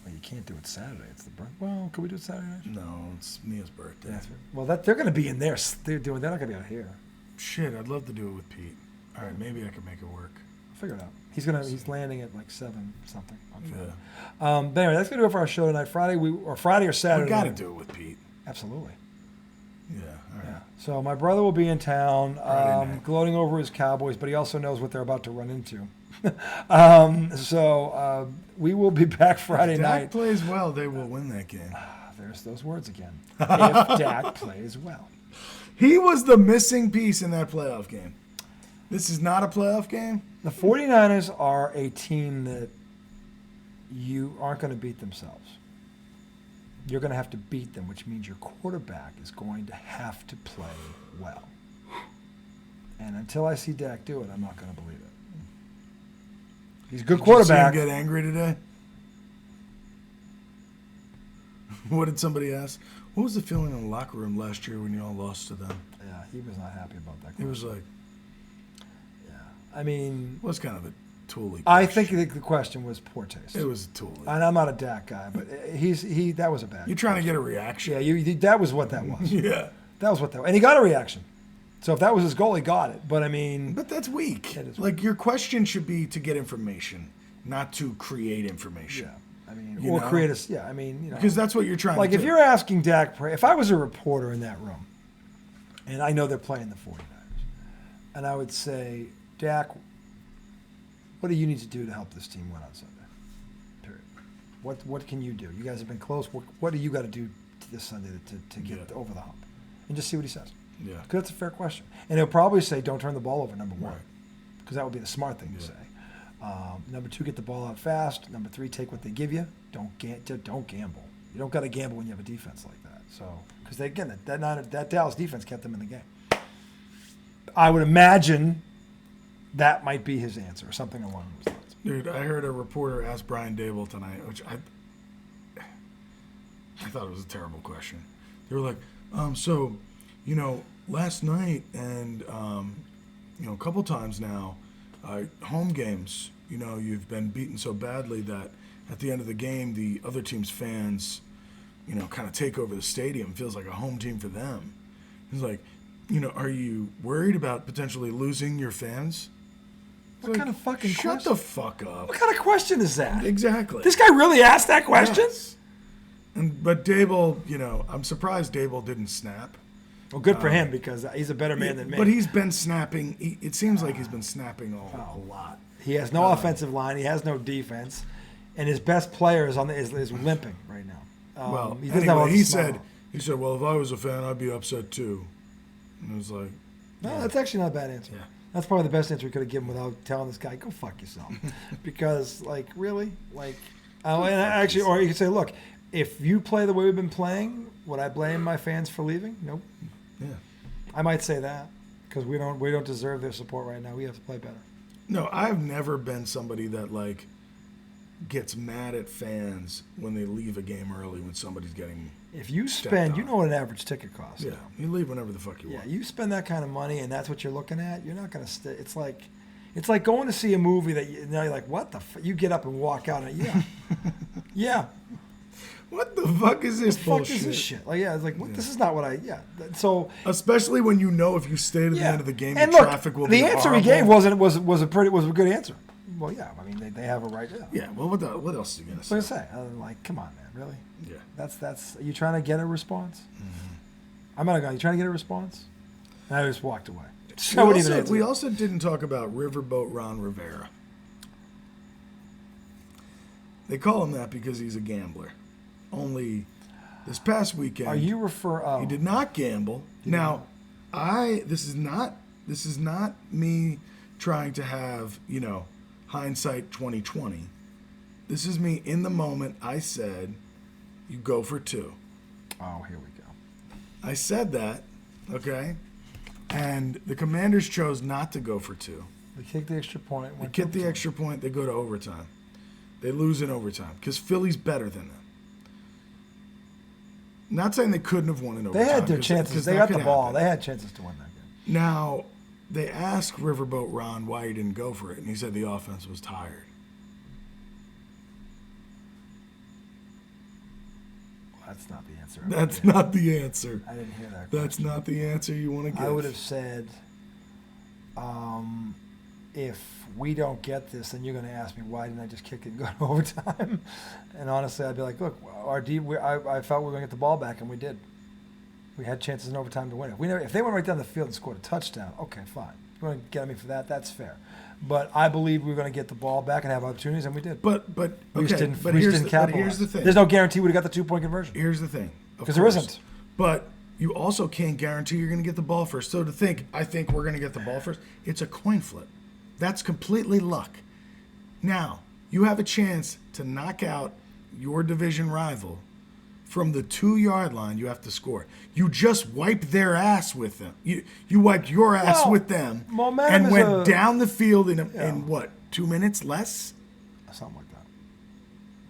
S1: Well, you can't do it Saturday. It's the birthday. Well, could we do it Saturday night?
S2: No, it's Mia's birthday.
S1: Yeah, well, they're going to be in there. They're not going to be out here.
S2: Shit, I'd love to do it with Pete. All right, maybe I can make it work.
S1: I'll figure it out. He's landing at like 7 something.
S2: Yeah.
S1: But anyway, that's going to do it for our show tonight. Friday or Saturday.
S2: We got to do it with Pete.
S1: Absolutely.
S2: Yeah. All right. Yeah.
S1: So my brother will be in town, gloating over his Cowboys, but he also knows what they're about to run into. So we will be back Friday night.
S2: If Dak plays well, they will win that game.
S1: There's those words again. If Dak plays well.
S2: He was the missing piece in that playoff game. This is not a playoff game?
S1: The 49ers are a team that you aren't going to beat themselves. You're going to have to beat them, which means your quarterback is going to have to play well. And until I see Dak do it, I'm not going to believe it. He's a good quarterback.
S2: Did you see him get angry today? What did somebody ask? What was the feeling in the locker room last year when you all lost to them?
S1: Yeah, he was not happy about that.
S2: He was like,
S1: I mean,
S2: it was kind of a tooly question.
S1: I think the question was poor taste.
S2: It was tooly.
S1: And I'm not a Dak guy, but that was a bad.
S2: You're trying to get a reaction.
S1: Yeah, that was what that was.
S2: Yeah.
S1: That was what that was. And he got a reaction. So if that was his goal, he got it. But I mean.
S2: But that's weak.
S1: That is
S2: like
S1: weak.
S2: Your question should be to get information, not to create information.
S1: Yeah. I mean, create a. Yeah, I mean,
S2: Because that's what you're trying to do.
S1: Like if you're asking Dak, if I was a reporter in that room, and I know they're playing the 49ers, and I would say, Dak, what do you need to do to help this team win on Sunday? Period. What can you do? You guys have been close. What do you got to do this Sunday to get over the hump? And just see what he says. Yeah. Because that's a fair question. And he'll probably say, don't turn the ball over, number one. Because that would be the smart thing to say. Number two, get the ball out fast. Number three, take what they give you. Don't gamble. You don't got to gamble when you have a defense like that. So, because that Dallas defense kept them in the game. I would imagine that might be his answer, or something along those lines.
S2: Dude, I heard a reporter ask Brian Dable tonight, which I thought it was a terrible question. They were like, last night and, a couple times now, home games, you've been beaten so badly that at the end of the game, the other team's fans, kind of take over the stadium. It feels like a home team for them. He's like, are you worried about potentially losing your fans?
S1: What kind of fucking question?
S2: Shut the fuck up.
S1: What kind of question is that?
S2: Exactly.
S1: This guy really asked that question?
S2: Yes. But Dable, I'm surprised Dable didn't snap.
S1: Well, good for him because he's a better man than me.
S2: But he's been snapping. It seems like he's been snapping a lot.
S1: He has no offensive line. He has no defense. And his best player is limping right now.
S2: He said, well, if I was a fan, I'd be upset too. And I was like,
S1: no, that's actually not a bad answer. Yeah. That's probably the best answer we could have given without telling this guy, go fuck yourself. Because, really? Or you could say, look, if you play the way we've been playing, would I blame my fans for leaving? Nope.
S2: Yeah.
S1: I might say that because we don't deserve their support right now. We have to play better.
S2: No, I've never been somebody that like gets mad at fans when they leave a game early when somebody's getting.
S1: If you spend, you know what an average ticket costs.
S2: Yeah, you leave whenever the fuck you want.
S1: Yeah, you spend that kind of money and that's what you're looking at. You're not gonna stay. It's like going to see a movie that now you're like, what the? You get up and walk out and yeah.
S2: What the fuck is this bullshit?
S1: What the fuck is this shit? Like, yeah, it's like, what, this is not what I, So.
S2: Especially when you know if you stay to the end of the game,
S1: and
S2: the
S1: look,
S2: traffic will be
S1: the answer
S2: horrible.
S1: he gave was a good answer. Well, yeah, I mean, they have a right to.
S2: Yeah, well, what else are you going to say?
S1: What was I say? I'm like, come on, man, really?
S2: Yeah.
S1: That's, are you trying to get a response? Mm-hmm. I'm not going, you trying to get a response? And I just walked away.
S2: We also didn't talk about Riverboat Ron Rivera. They call him that because he's a gambler. Only this past weekend,
S1: are you
S2: he did not gamble. Now, this is not me trying to have, hindsight 2020. This is me in the moment. I said, you go for 2.
S1: Oh, here we go.
S2: I said that, okay? And the Commanders chose not to go for 2.
S1: They kicked the extra point.
S2: They kick the extra point. They go to overtime. They lose in overtime because Philly's better than them. Not saying they couldn't have won in overtime.
S1: They had their chances. They got the ball.
S2: Happen.
S1: They had chances to win that game.
S2: Now, they asked Riverboat Ron why he didn't go for it, and he said the offense was tired.
S1: Well, that's not the answer.
S2: That's not the answer.
S1: I didn't hear that.
S2: That's not the answer you want to give.
S1: I would have said, if we don't get this, then you're going to ask me why didn't I just kick it and go to overtime? And honestly, I'd be like, look, I felt we were going to get the ball back, and we did. We had chances in overtime to win it. If they went right down the field and scored a touchdown, okay, fine. If you want to get at me for that, that's fair. But I believe we were going to get the ball back and have opportunities, and we did.
S2: But
S1: we just didn't capitalize.
S2: But here's the thing.
S1: There's no guarantee we'd have got the 2-point conversion.
S2: Here's the thing.
S1: Because there isn't.
S2: But you also can't guarantee you're going to get the ball first. So I think we're going to get the ball first, it's a coin flip. That's completely luck. Now, you have a chance to knock out your division rival from the 2-yard line. You have to score. You just wiped their ass with them. You wiped your ass with them and went down the field in what, 2 minutes less?
S1: Something like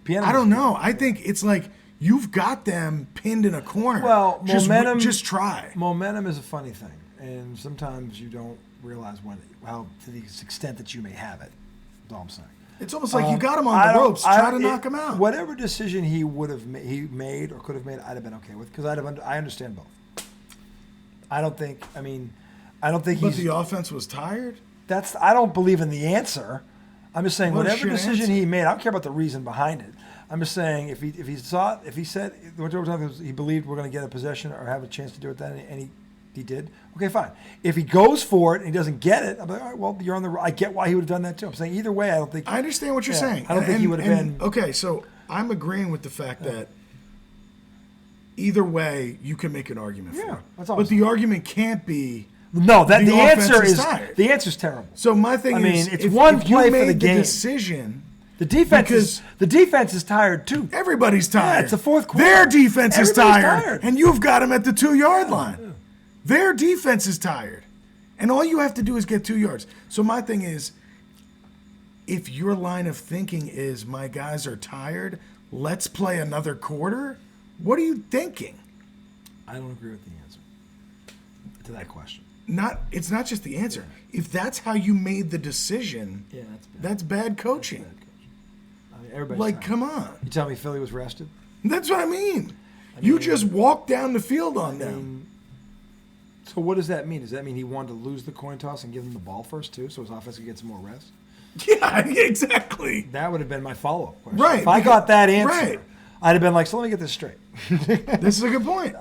S1: that.
S2: I don't know. I think it's like you've got them pinned in a corner.
S1: Well, momentum.
S2: Just try.
S1: Momentum is a funny thing, and sometimes you don't realize how to the extent that you may have it. That's all I'm saying.
S2: It's almost like you got him on the ropes. Try to knock him out.
S1: Whatever decision he would have made or could have made, I'd have been okay with because I understand both. I don't think.
S2: But the offense was tired.
S1: I don't believe in the answer. I'm just saying whatever decision
S2: answer.
S1: he made, I don't care about the reason behind it. I'm just saying if he said he believed we're going to get a possession or have a chance to do it then, and he did. Okay, fine. If he goes for it and he doesn't get it, I'm like, all right, well, you're on the. I get why he would have done that too. I'm saying either way, I don't think.
S2: I understand what you're saying.
S1: I don't think he would have been.
S2: Okay, so I'm agreeing with the fact that either way, you can make an argument for it.
S1: That's all.
S2: But the argument can't be.
S1: No, that the answer is
S2: tired.
S1: The answer is terrible.
S2: So my thing is,
S1: it's one play for the game.
S2: Decision.
S1: The defense is tired too.
S2: Everybody's tired.
S1: Yeah, it's the fourth quarter.
S2: Their defense is tired, and you've got them at the 2-yard line. Yeah. Their defense is tired, and all you have to do is get 2 yards. So my thing is, if your line of thinking is my guys are tired, let's play another quarter. What are you thinking?
S1: I don't agree with the answer to that question.
S2: It's not just the answer. Yeah. If that's how you made the decision, that's bad coaching.
S1: That's bad coaching. Everybody's
S2: like,
S1: tired.
S2: come on.
S1: You tell me Philly was rested?
S2: That's what I mean. You just walked down the field on them.
S1: So what does that mean? Does that mean he wanted to lose the coin toss and give them the ball first too, so his offense could get some more rest?
S2: Yeah, exactly.
S1: That would have been my follow-up question.
S2: Right.
S1: If I got that answer, I'd have been like, so let me get this straight.
S2: This is a good point.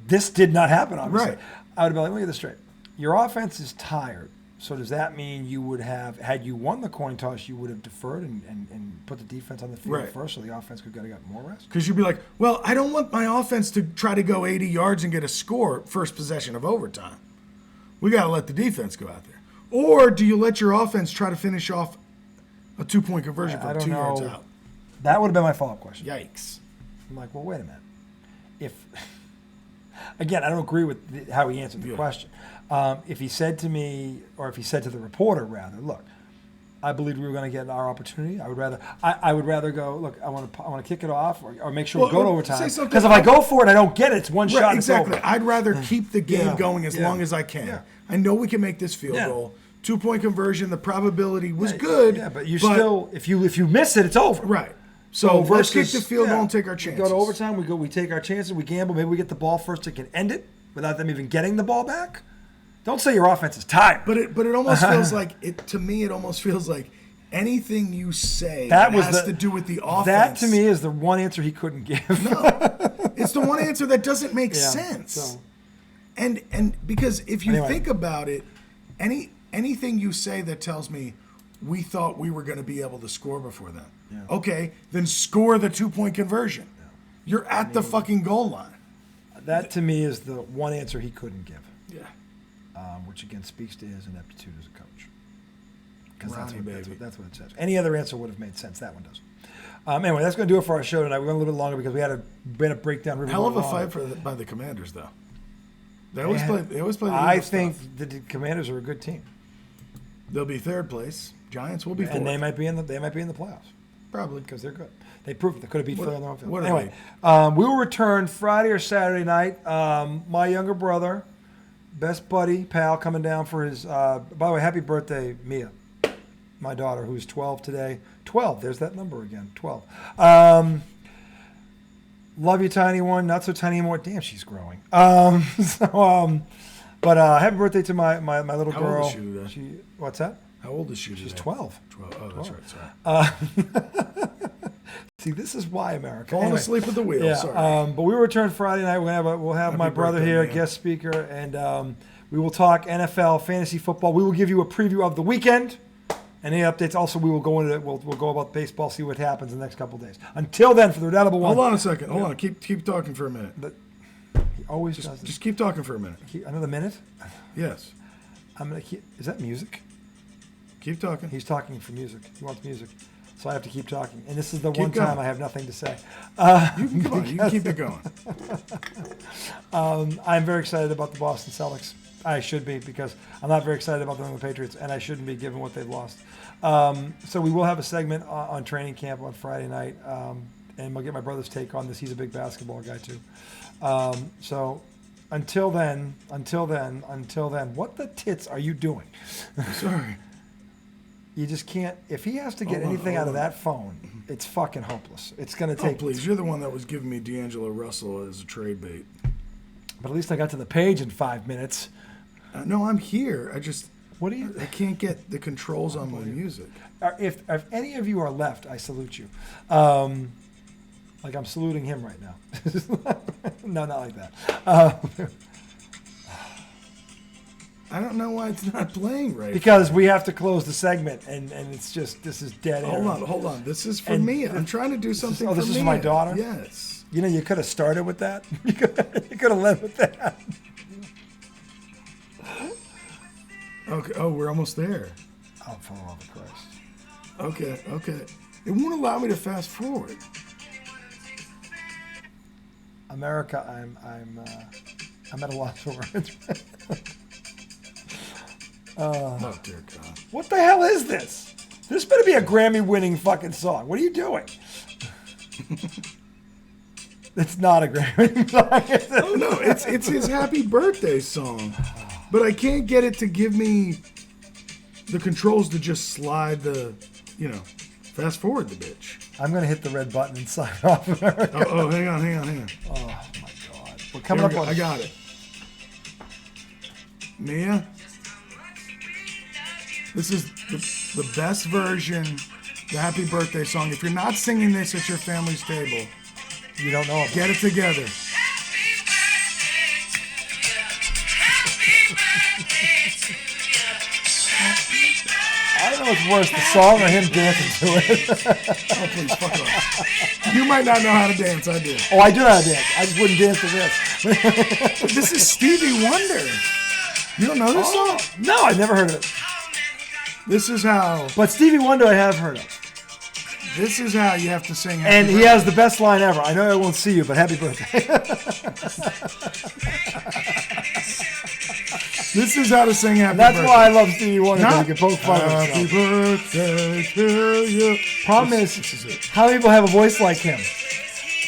S1: This did not happen, obviously.
S2: Right.
S1: I would have been like, let me get this straight. Your offense is tired. So does that mean you would have, had you won the coin toss, you would have deferred and put the defense on the field first so the offense could have got more rest?
S2: Because you'd be like, well, I don't want my offense to try to go 80 yards and get a score first possession of overtime. We got to let the defense go out there. Or do you let your offense try to finish off a 2-point conversion from 2 yards out?
S1: That would have been my follow-up question.
S2: Yikes.
S1: I'm like, well, wait a minute. Again, I don't agree with how he answered the question. If he said to me, or if he said to the reporter, rather, look, I believed we were going to get our opportunity. I would rather go. Look, I want to kick it off, or make sure we go to overtime. Because if I go for it, and I don't get it. It's one shot.
S2: Exactly. I'd rather keep the game going as long as I can. Yeah. I know we can make this field goal. 2-point conversion. The probability was good.
S1: Yeah, but still, if you miss it, it's over.
S2: Right. So let's kick the field goal and take our chances.
S1: We go to overtime. We take our chances. We gamble. Maybe we get the ball first and can end it without them even getting the ball back. Don't say your offense is tired.
S2: But it almost feels like to me. It almost feels like anything you say that has to do with the offense.
S1: That to me is the one answer he couldn't give.
S2: No, it's the one answer that doesn't make sense. So. And because if you think about it, anything you say that tells me we thought we were going to be able to score before them. Yeah. Okay, then score the 2-point conversion. Yeah. You're at the fucking goal line.
S1: That to me is the one answer he couldn't give.
S2: Yeah.
S1: Which again speaks to his ineptitude as a coach. Because that's what it says. Any other answer would have made sense. That one doesn't. Anyway, that's going to do it for our show tonight. We went a little bit longer because we had a breakdown.
S2: Hell of a fight by the Commanders, though. They always play.
S1: I think the Commanders are a good team.
S2: They'll be third place. Giants will be fourth.
S1: And they might be in the playoffs.
S2: Probably
S1: because they're good. They proved it. They could have beat Philly on their own field. Anyway, we will return Friday or Saturday night. My younger brother, best buddy, pal, coming down for his. By the way, happy birthday, Mia, my daughter, who's 12 today. 12. There's that number again. 12. Love you, tiny one. Not so tiny anymore. Damn, she's growing. But happy birthday to my little girl.
S2: How old is she?
S1: What's that?
S2: How old is she?
S1: She's 12.
S2: 12. Oh, that's right. Sorry.
S1: See, this is why America.
S2: Falling asleep at the wheel.
S1: Yeah,
S2: Sorry.
S1: But we will return Friday night. We'll have my brother here, guest speaker, and we will talk NFL, fantasy football. We will give you a preview of the weekend. Any updates? Also, we will go into it. We'll go about baseball, see what happens in the next couple of days. Until then, for the Redoubtable One.
S2: Hold on a second. Hold on. Keep talking for a minute.
S1: He always does.
S2: Just keep talking for a minute.
S1: Another minute?
S2: Yes.
S1: I'm gonna keep. Is that music?
S2: Keep talking.
S1: He's talking for music. He wants music, so I have to keep talking. And this is the one time I have nothing to say.
S2: You can keep it going.
S1: I'm very excited about the Boston Celtics. I should be, because I'm not very excited about the New England Patriots, and I shouldn't be given what they've lost. So we will have a segment on training camp on Friday night, and we'll get my brother's take on this. He's a big basketball guy too. So until then, what the tits are you doing?
S2: Sorry.
S1: You just can't. If he has to get anything out of that phone, it's fucking hopeless. It's going to take.
S2: Oh, please. You're the one that was giving me D'Angelo Russell as a trade bait.
S1: But at least I got to the page in 5 minutes.
S2: No, I'm here. I can't get the controls on my music.
S1: If any of you are left, I salute you. Like I'm saluting him right now. No, not like that.
S2: I don't know why it's not playing right.
S1: Because we have to close the segment, and it's just, this is dead air.
S2: Hold on. This is for Mia. I'm trying to do something for Mia.
S1: This is my daughter?
S2: Yes.
S1: You know, you could have started with that. You could have led with that.
S2: Okay. Oh, we're almost there.
S1: Oh, for the love of Christ.
S2: Okay. It won't allow me to fast forward.
S1: America, I'm at a loss for words.
S2: Oh, dear God.
S1: What the hell is this? This better be a Grammy-winning fucking song. What are you doing? It's not a Grammy song.
S2: Oh, no, it's his happy birthday song. But I can't get it to give me the controls to just slide fast forward the bitch.
S1: I'm going to hit the red button and sign off.
S2: Oh, hang on.
S1: Oh, my God. We're coming up on...
S2: I got it. Mia, this is the best version, the happy birthday song. If you're not singing this at your family's table,
S1: you don't know.
S2: Get it together.
S1: I don't know what's worse, the song or him dancing to it.
S2: Oh, please, fuck off. You might not know how to dance. I do.
S1: Oh, I do know how to dance. I just wouldn't dance to this.
S2: This is Stevie Wonder. You don't know this song?
S1: No, I've never heard of it.
S2: This is how...
S1: But Stevie Wonder I have heard of.
S2: This is how you have to sing.
S1: And he has the best line ever. I know I won't see you, but happy birthday.
S2: This is how to sing happy
S1: That's
S2: birthday.
S1: why I love Stevie Wonder.
S2: No.
S1: Because he can poke fun at
S2: Happy
S1: himself.
S2: birthday to you.
S1: Problem
S2: This
S1: is,
S2: is it.
S1: how many people have a voice like him?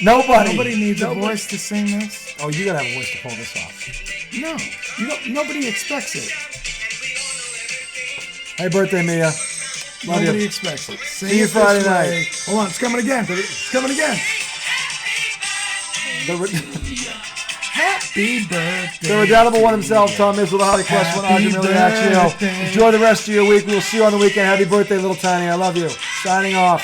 S1: Nobody.
S2: Nobody needs a voice to sing this.
S1: Oh, you gotta have a voice to pull this off.
S2: No, you don't. Nobody expects it.
S1: Happy birthday, Mia. Love
S2: Nobody
S1: you.
S2: expects it. Sing
S1: See you
S2: it this
S1: Friday
S2: way.
S1: night.
S2: Hold on, it's coming again. It's coming again. Happy birthday.
S1: The redoubtable one himself, Tom Izzo, the Holly Question,
S2: Happy
S1: Andre Miliaccio.
S2: birthday.
S1: Enjoy the rest of your week. We'll see you on the weekend. Happy birthday, little Tiny. I love you. Signing off.